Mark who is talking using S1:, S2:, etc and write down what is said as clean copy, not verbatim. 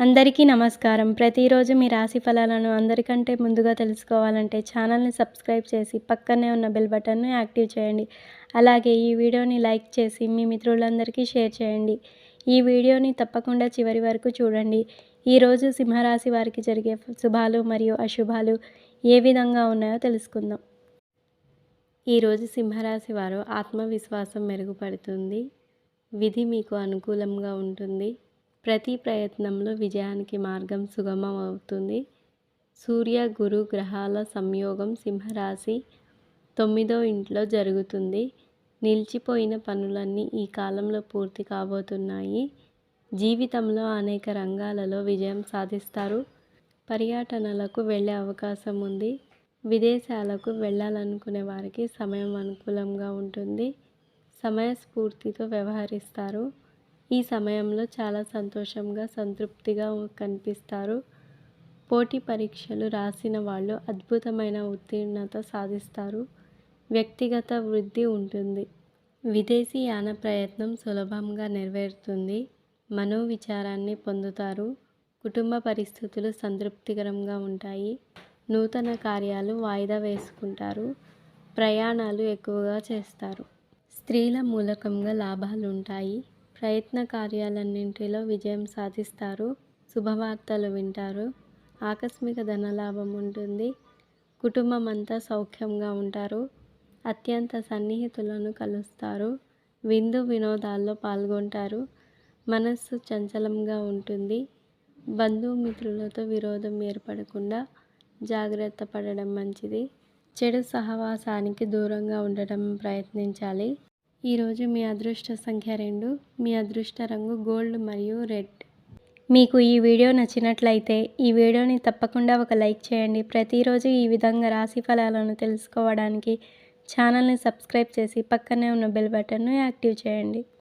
S1: అందరికీ నమస్కారం. ప్రతిరోజు మీ రాశి ఫలాలను అందరికంటే ముందుగా తెలుసుకోవాలంటే ఛానల్‌ని సబ్స్క్రైబ్ చేసి పక్కనే ఉన్న బెల్ బటన్‌ను యాక్టివ్ చేయండి. అలాగే ఈ వీడియోని లైక్ చేసి మీ మిత్రులందరికీ షేర్ చేయండి. ఈ వీడియోని తప్పకుండా చివరి వరకు చూడండి. ఈరోజు సింహరాశి వారికి జరిగే శుభాలు మరియు అశుభాలు ఏ విధంగా ఉన్నాయో తెలుసుకుందాం. ఈరోజు సింహరాశి వారు ఆత్మవిశ్వాసం మెరుగుపడుతుంది. విధి మీకు అనుకూలంగా ఉంటుంది. ప్రతి ప్రయత్నంలో విజయానికి మార్గం సుగమం అవుతుంది. సూర్య గురు గ్రహాల సంయోగం సింహరాశి 9వ ఇంట్లో జరుగుతుంది. నిలిచిపోయిన పనులన్నీ ఈ కాలంలో పూర్తి కాబోతున్నాయి. జీవితంలో అనేక రంగాలలో విజయం సాధిస్తారు. పర్యటనలకు వెళ్ళే అవకాశం ఉంది. విదేశాలకు వెళ్ళాలనుకునే వారికి సమయం అనుకూలంగా ఉంటుంది. సమయస్ఫూర్తితో వ్యవహరిస్తారు. ఈ సమయంలో చాలా సంతోషంగా సంతృప్తిగా కనిపిస్తారు. పోటీ పరీక్షలు రాసిన వాళ్ళు అద్భుతమైన ఉత్తీర్ణత సాధిస్తారు. వ్యక్తిగత వృద్ధి ఉంటుంది. విదేశీ యాన ప్రయత్నం సులభంగా నెరవేరుతుంది. మనోవిచారాన్ని పొందుతారు. కుటుంబ పరిస్థితులు సంతృప్తికరంగా ఉంటాయి. నూతన కార్యాలు వాయిదా వేసుకుంటారు. ప్రయాణాలు ఎక్కువగా చేస్తారు. స్త్రీల మూలకంగా లాభాలు ఉంటాయి. ప్రయత్న కార్యాలన్నింటిలో విజయం సాధిస్తారు. శుభవార్తలు వింటారు. ఆకస్మిక ధనలాభం ఉంటుంది. కుటుంబం అంతా సౌఖ్యంగా ఉంటారు. అత్యంత సన్నిహితులను కలుస్తారు. విందు వినోదాల్లో పాల్గొంటారు. మనస్సు చంచలంగా ఉంటుంది. బంధుమిత్రులతో విరోధం ఏర్పడకుండా జాగ్రత్త పడడం మంచిది. చెడు సహవాసానికి దూరంగా ఉండటం ప్రయత్నించాలి. ఈరోజు మీ అదృష్ట సంఖ్య 2. మీ అదృష్ట రంగు గోల్డ్ మరియు రెడ్. మీకు ఈ వీడియో నచ్చినట్లయితే ఈ వీడియోని తప్పకుండా ఒక లైక్ చేయండి. ప్రతిరోజు ఈ విధంగా రాశి ఫలాలను తెలుసుకోవడానికి ఛానల్ని సబ్స్క్రైబ్ చేసి పక్కనే ఉన్న బెల్ బటన్ను యాక్టివ్ చేయండి.